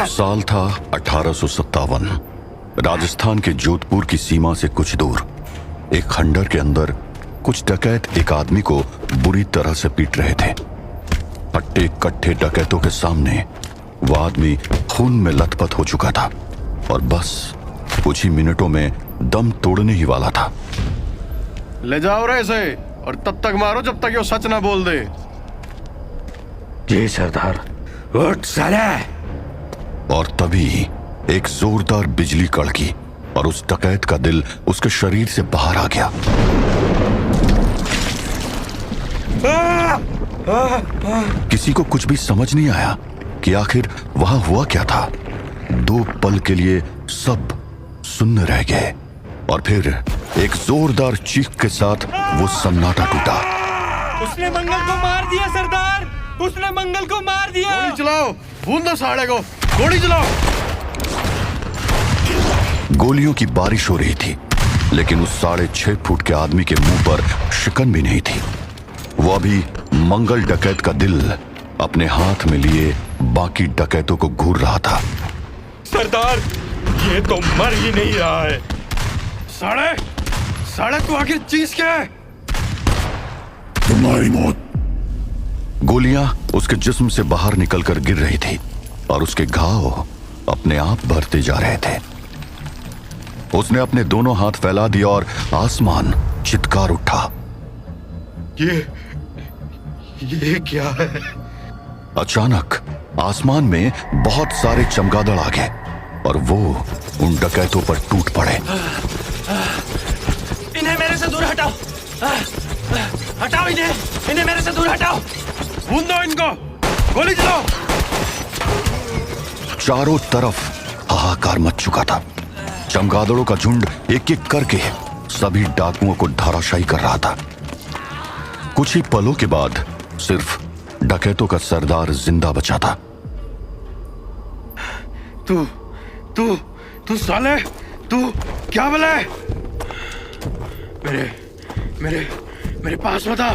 साल था 1857। राजस्थान के जोधपुर की सीमा से कुछ दूर एक खंडर के अंदर कुछ डकैत एक आदमी को बुरी तरह से पीट रहे थे। हट्टे कट्ठे डकैतों के सामने वो आदमी खून में लथपथ हो चुका था और बस कुछ ही मिनटों में दम तोड़ने ही वाला था। ले जाओ रे इसे और तब तक मारो जब तक ये सच ना बोल दे। जी सरदार। उठ साले। और तभी एक जोरदार बिजली कड़की और उस डकैत का दिल उसके शरीर से बाहर आ गया। किसी को कुछ भी समझ नहीं आया कि आखिर वहां हुआ क्या था। दो पल के लिए सब सुन्न रह गए और फिर एक जोरदार चीख के साथ वो सन्नाटा टूटा। उसने मंगल को मार दिया सरदार, उसने मंगल को मार दिया। गोली चलाओ, भून दो साले को, गोली चलाओ। गोलियों की बारिश हो रही थी, लेकिन उस 6.5 फुट के आदमी के मुंह पर शिकन भी नहीं थी। वो अभी मंगल डकैत का दिल अपने हाथ में लिए बाकी डकैतों को घूर रहा था। सरदार, ये तो मर ही नहीं रहा है। साले तू आखिर चीज क्या है? तुम्हारी मौत। गोलियां उसके जिस्म से बाहर निकलकर गिर रही थी और उसके घाव अपने आप भरते जा रहे थे। उसने अपने दोनों हाथ फैला दिया और आसमान चित्कार उठा। ये क्या है? अचानक आसमान में बहुत सारे चमगादड़ आ गए और वो उन डकैतों पर टूट पड़े। इन्हें मेरे से दूर हटाओ, हटाओ इन्हें मेरे से दूर हटाओ। भून दो इनको, गोली चलाओ। चारों तरफ हाहाकार मच चुका था। चमगादड़ों का झुंड एक एक करके सभी डाकुओं को धराशायी कर रहा था। कुछ ही पलों के बाद सिर्फ डकैतों का सरदार जिंदा बचा था। तू साले, तू क्या बोला है? मेरे पास मत आ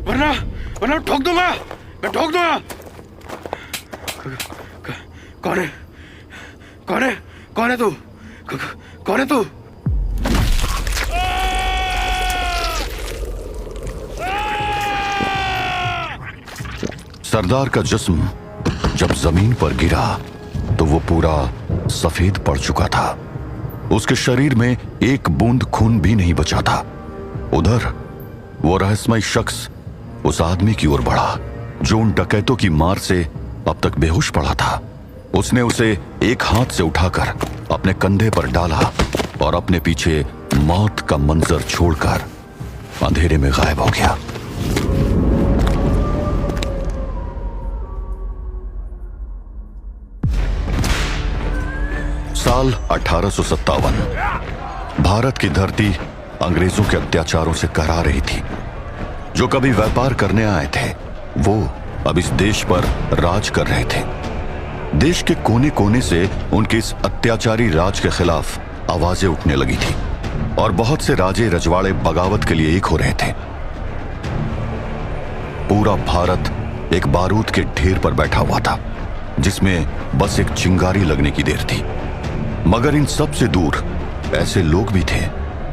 वरना ठोक दूंगा, मैं ठोक दूंगा। कौन है तू? कौन है तू? सरदार का जिस्म जब जमीन पर गिरा तो वो पूरा सफेद पड़ चुका था। उसके शरीर में एक बूंद खून भी नहीं बचा था। उधर वो रहस्यमय शख्स उस आदमी की ओर बढ़ा जो उन डकैतों की मार से अब तक बेहोश पड़ा था। उसने उसे एक हाथ से उठाकर अपने कंधे पर डाला और अपने पीछे मौत का मंजर छोड़कर अंधेरे में गायब हो गया। साल 1857। भारत की धरती अंग्रेजों के अत्याचारों से करा रही थी। जो कभी व्यापार करने आए थे वो अब इस देश पर राज कर रहे थे। देश के कोने कोने से उनके इस अत्याचारी राज के खिलाफ आवाजें उठने लगी थी और बहुत से राजे रजवाड़े बगावत के लिए एक हो रहे थे। पूरा भारत एक बारूद के ढेर पर बैठा हुआ था जिसमें बस एक चिंगारी लगने की देर थी। मगर इन सब से दूर ऐसे लोग भी थे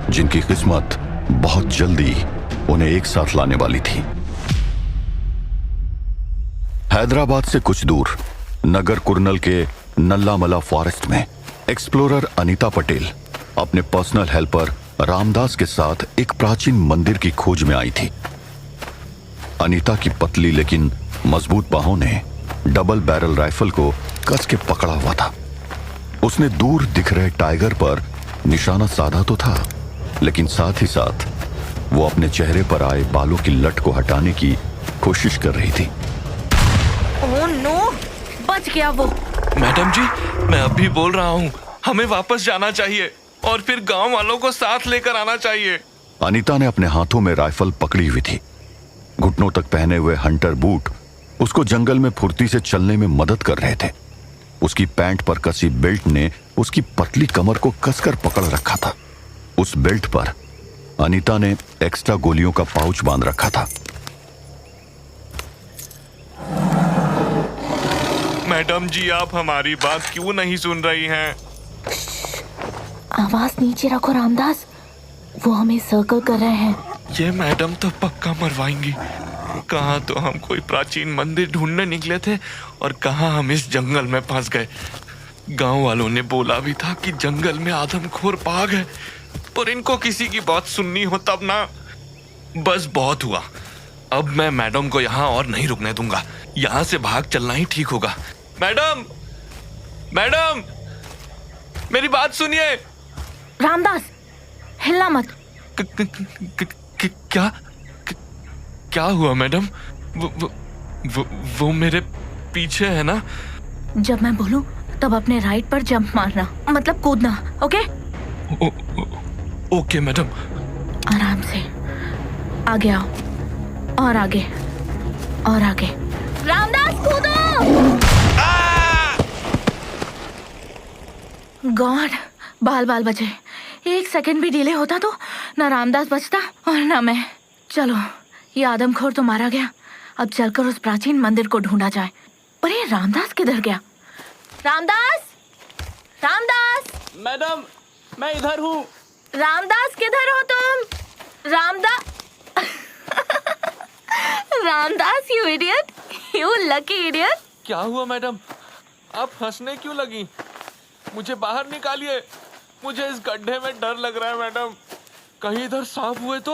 जिनकी किस्मत बहुत जल्दी उन्हें एक साथ लाने वाली थी। हैदराबाद से कुछ दूर नगर कुर्नल के नल्लामला फॉरेस्ट में एक्सप्लोरर अनीता पटेल अपने पर्सनल हेल्पर रामदास के साथ एक प्राचीन मंदिर की खोज में आई थी। अनीता की पतली लेकिन मजबूत बाहों ने डबल बैरल राइफल को कस के पकड़ा हुआ था। उसने दूर दिख रहे टाइगर पर निशाना साधा तो था, लेकिन साथ ही साथ वो अपने चेहरे पर आए बालों की लट को हटाने की कोशिश कर रही थी। ओह नो, बच गया वो। मैडम जी, मैं अभी बोल रहा हूँ, हमें वापस जाना चाहिए और फिर गांव वालों को साथ लेकर आना चाहिए। अनीता ने अपने हाथों में राइफल पकड़ी हुई थी। घुटनों तक पहने हुए हंटर बूट उसको जंगल में फुर्ती से चलने में मदद कर रहे थे। उसकी पैंट पर कसी बेल्ट ने उसकी पतली कमर को कसकर पकड़ रखा था। उस बेल्ट पर अनीता ने एक्स्ट्रा गोलियों का पाउच बांध रखा था। मैडम जी, आप हमारी बात क्यों नहीं सुन रही हैं? आवाज नीचे रखो रामदास, वो हमें सर्कल कर रहे हैं। ये मैडम तो पक्का मरवाएंगी। कहाँ तो हम कोई प्राचीन मंदिर ढूंढने निकले थे और कहाँ हम इस जंगल में फंस गए। गांव वालों ने बोला भी था कि जंगल में आदमखोर बाघ है, पर इनको किसी की बात सुननी हो तब ना। बस बहुत हुआ, अब मैं मैडम को यहाँ और नहीं रुकने दूंगा। यहाँ से भाग चलना ही ठीक होगा। मैडम, मैडम, मेरी बात सुनिए। रामदास, हिलना मत। क्या हुआ मैडम? वो मेरे पीछे है ना? जब मैं बोलूं तब अपने राइट पर जंप मारना, मतलब कूदना, ओके? Okay madam. आराम से आगे आओ, और आगे और आगे। रामदास कूदो! गॉड, बाल बाल बचे। 1 सेकंड भी डिले होता तो ना रामदास बचता और ना मैं। चलो, ये आदमखोर तो मारा गया, अब चलकर उस प्राचीन मंदिर को ढूंढा जाए। और ये रामदास किधर गया? रामदास, रामदास! मैडम, मैं इधर हूँ। रामदास किधर हो तुम? Ramdas! Ramdas, you idiot, you lucky idiot. क्या हुआ मैडम? आप हंसने क्यों लगी? मुझे बाहर निकालिए, मुझे इस गड्ढे में डर लग रहा है मैडम। कहीं इधर सांप हुए तो?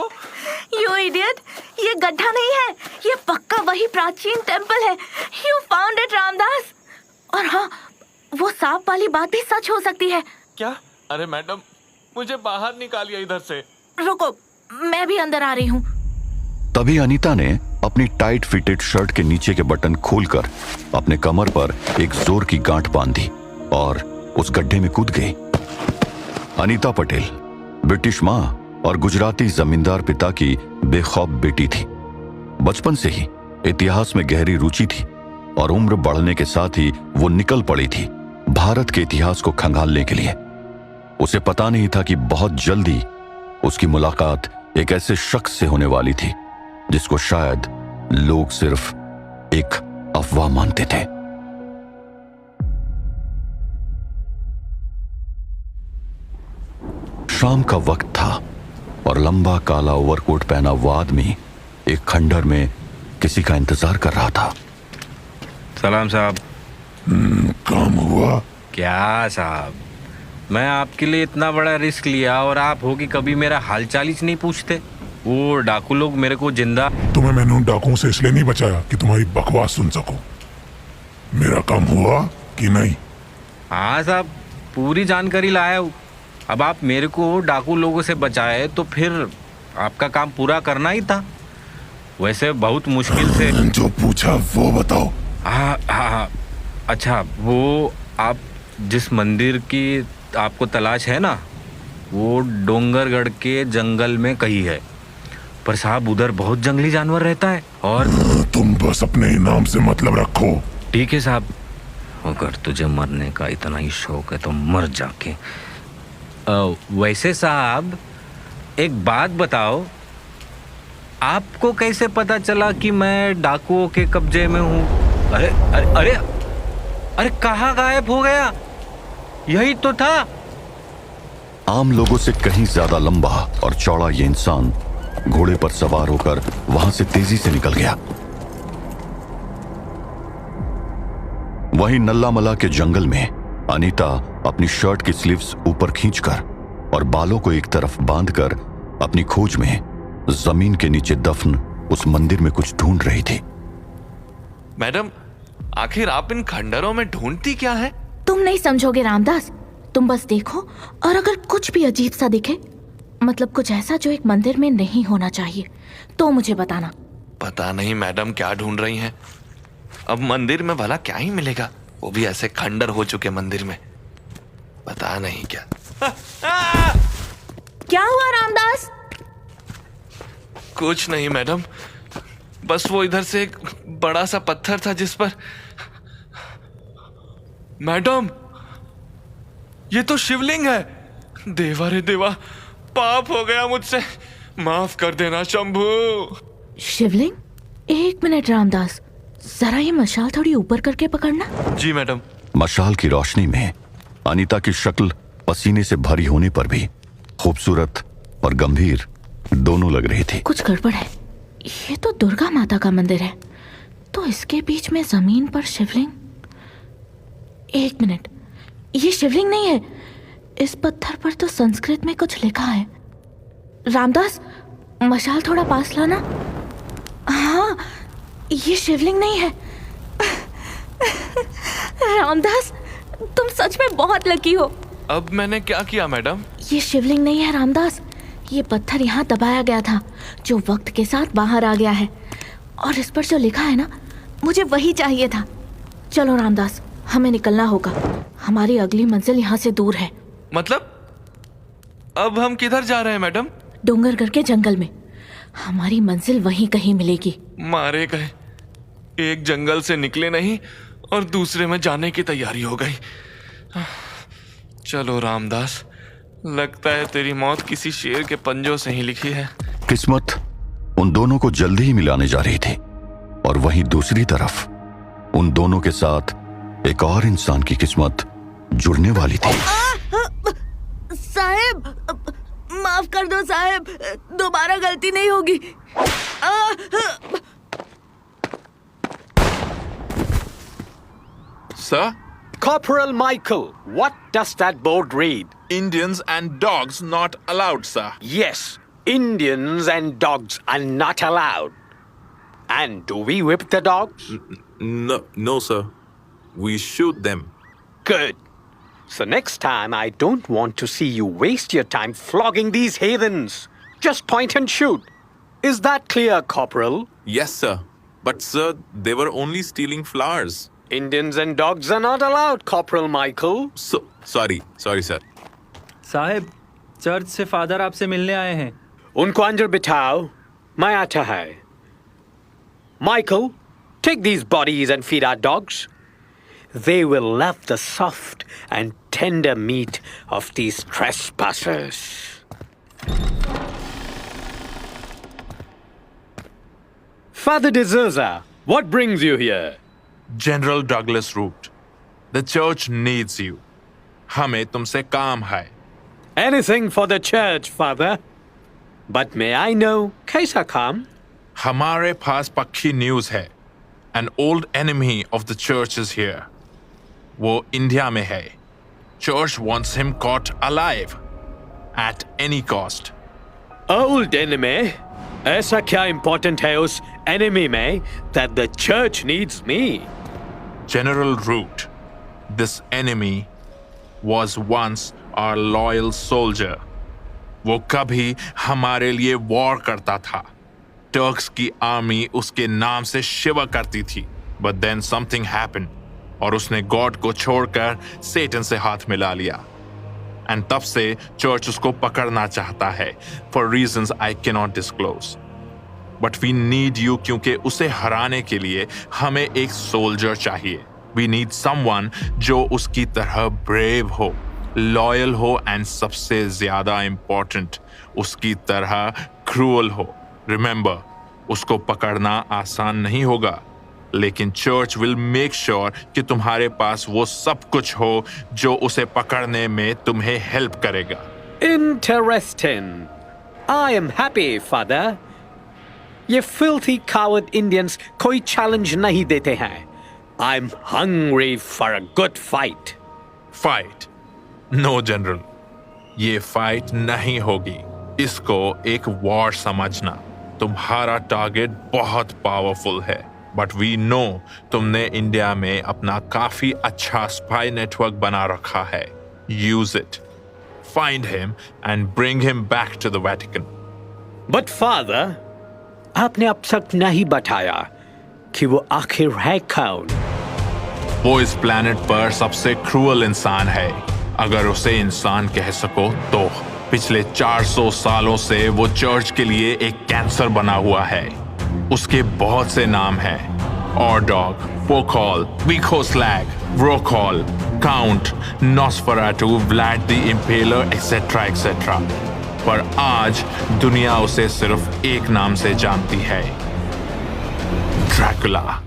यू इडियट, ये गड्ढा नहीं है, ये पक्का वही प्राचीन टेंपल है। You found it Ramdas. और हाँ, वो सांप वाली बात भी सच हो सकती है। क्या? अरे मैडम, मुझे बाहर निकालिए इधर से। रुको, मैं भी अंदर आ रही हूँ। तभी अनीता ने अपनी टाइट फिटेड शर्ट के नीचे के बटन खोलकर अपने कमर पर एक जोर की गांठ बांध दी और उस गड्ढे में कूद गई। अनीता पटेल ब्रिटिश मां और गुजराती जमींदार पिता की बेखौफ बेटी थी। बचपन से ही इतिहास में गहरी रुचि थी और उम्र बढ़ने के साथ ही वो निकल पड़ी थी भारत के इतिहास को खंगालने के लिए। उसे पता नहीं था कि बहुत जल्दी उसकी मुलाकात एक ऐसे शख्स से होने वाली थी जिसको शायद लोग सिर्फ एक अफवाह मानते थे। शाम का वक्त था और लंबा काला ओवरकोट पहना वो आदमी एक खंडर में किसी का इंतजार कर रहा था। सलाम साहब। काम हुआ? क्या साहब, मैं आपके लिए इतना बड़ा रिस्क लिया और आप हो कि कभी मेरा हालचाल ही नहीं पूछते। वो डाकू लोग मेरे को जिंदा। तुम्हें मैंने उन डाकुओं से इसलिए नहीं बचाया कि तुम्हारी बकवास सुन सकूं। मेरा काम हुआ कि नहीं? हाँ साहब, पूरी जानकारी लाया हूँ। अब आप मेरे को डाकू लोगों से बचाए तो फिर आपका काम पूरा करना ही था। वैसे बहुत मुश्किल से। जो पूछा वो बताओ। हाँ, अच्छा, वो आप जिस मंदिर की आपको तलाश है ना, वो डोंगरगढ़ के जंगल में कहीं है। पर साहब, उधर बहुत जंगली जानवर रहता है और तुम बस अपने इनाम से मतलब रखो। ठीक है साहब, अगर तुझे मरने का इतना ही शौक है तो मर जाके। वैसे साहब, एक बात बताओ, आपको कैसे पता चला कि मैं डाकुओं के कब्जे में हूँ? अरे अरे अरे अरे, कहाँ गायब हो गया? यही तो था। आम लोगों से कहीं ज्यादा लंबा और चौड़ा ये इंसान घोड़े पर सवार होकर वहां से तेजी से निकल गया। वहीं नल्लामला के जंगल में अनीता अपनी शर्ट की स्लीव्स ऊपर खींचकर और बालों को एक तरफ बांधकर अपनी खोज में जमीन के नीचे दफन उस मंदिर में कुछ ढूंढ रही थी। मैडम, आखिर आप इन खंडरों में ढूंढती क्या है? तुम नहीं समझोगे रामदास, तुम बस देखो और अगर कुछ भी अजीब सा दिखे, मतलब कुछ ऐसा जो एक मंदिर में नहीं होना चाहिए, तो मुझे बताना। पता नहीं मैडम क्या ढूंढ रही हैं। अब मंदिर में भला क्या ही मिलेगा, वो भी ऐसे खंडर हो चुके मंदिर में। पता नहीं क्या। क्या हुआ रामदास? कुछ नहीं मैडम, बस वो इधर से एक बड़ा सा पत्थर था जिस पर। मैडम, ये तो शिवलिंग है। देवा रे देवा, पाप हो गया मुझसे, माफ कर देना शंभू। शिवलिंग? 1 मिनट रामदास, जरा ये मशाल थोड़ी ऊपर करके पकड़ना। जी मैडम। मशाल की रोशनी में अनीता की शक्ल पसीने से भरी होने पर भी खूबसूरत और गंभीर दोनों लग रही थी। कुछ गड़बड़ है। ये तो दुर्गा माता का मंदिर है, तो इसके बीच में जमीन पर शिवलिंग। एक मिनट, ये शिवलिंग नहीं है। इस पत्थर पर तो संस्कृत में कुछ लिखा है। रामदास, मशाल थोड़ा पास लाना। हाँ, ये शिवलिंग नहीं है। रामदास, तुम सच में बहुत लकी हो। अब मैंने क्या किया मैडम? ये शिवलिंग नहीं है रामदास, ये पत्थर यहाँ दबाया गया था जो वक्त के साथ बाहर आ गया है। और इस पर जो लिखा है ना, मुझे वही चाहिए था। चलो रामदास, हमें निकलना होगा। हमारी अगली मंजिल यहाँ से दूर है। मतलब अब हम किधर जा रहे हैं मैडम? डोंगरगढ़ के जंगल में। हमारी मंजिल वहीं कहीं मिलेगी। मारे गए, एक जंगल से निकले नहीं और दूसरे में जाने की तैयारी हो गई। चलो रामदास, लगता है तेरी मौत किसी शेर के पंजों से ही लिखी है। किस्मत उन दोनों को जल्दी ही मिलाने जा रही थी, और वहीं दूसरी तरफ उन दोनों के साथ एक और इंसान की किस्मत जुड़ने वाली थी। साहब, माफ कर दो साहब, दोबारा गलती नहीं होगी। Sir, Corporal Michael, what does that board read? Indians and dogs not allowed, sir. Yes, Indians and dogs are not allowed. And do we whip the dogs? No, sir. We shoot them. Good. So next time I don't want to see you waste your time flogging these heathens. Just point and shoot. Is that clear, Corporal? Yes, sir. But, sir, they were only stealing flowers. Indians and dogs are not allowed, Corporal Michael. So, sorry, sir. साहब, church से father आपसे मिलने आए हैं। उनको अंदर बिठाओ, मैं आता है। Michael, take these bodies and feed our dogs. They will love the soft and tender meat of these trespassers. Father de Souza, what brings you here? General Douglas Root, the church needs you. हमें तुमसे काम है। Anything for the church, Father. But may I know, कैसा काम? हमारे पास पक्की news है। An old enemy of the church is here. वो इंडिया में है। Church wants him caught alive at any cost. Old enemy? ऐसा क्या important है उस enemy में that the church needs me? General Root, this enemy was once our loyal soldier. वो कभी हमारे लिए वॉर करता था। टर्क्स की आर्मी उसके नाम से शिवा करती थी। But then something happened, और उसने गॉड को छोड़कर सेटन से हाथ मिला लिया। एंड तब से चर्च उसको पकड़ना चाहता है for reasons I cannot disclose. But we need you क्योंकि उसे हराने के लिए हमें एक सोल्जर चाहिए। We need someone जो उसकी तरह ब्रेव हो, लॉयल हो एंड सबसे ज्यादा इंपॉर्टेंट उसकी तरह क्रूअल हो। रिमेंबर, उसको पकड़ना आसान नहीं होगा, लेकिन चर्च विल मेक श्योर कि तुम्हारे पास वो सब कुछ हो जो उसे पकड़ने में तुम्हें हेल्प करेगा। Interesting. I am happy, Father. ये filthy coward Indians कोई challenge नहीं देते हैं। I'm hungry for a good fight. Fight? No general, ये फाइट नहीं होगी। इसको एक वॉर समझना। तुम्हारा टारगेट बहुत पावरफुल है, बट वी नो तुमने इंडिया में अपना काफी अच्छा स्पाई नेटवर्क बना रखा है। Use it, find him and bring him back to the Vatican. But Father, आपने अब तक नहीं बताया कि वो आखिर है कौन? वो इस प्लेनेट पर सबसे क्रूअल इंसान है, अगर उसे इंसान कह सको तो। पिछले 400 सालों से वो चर्च के लिए एक कैंसर बना हुआ है। उसके बहुत से नाम हैं: Ordog, Pokol, Vikoslag, Vrokol, Count, Nosferatu, Vlad the Impaler, etcetera etcetera. पर आज दुनिया उसे सिर्फ एक नाम से जानती है: ड्रैकुला।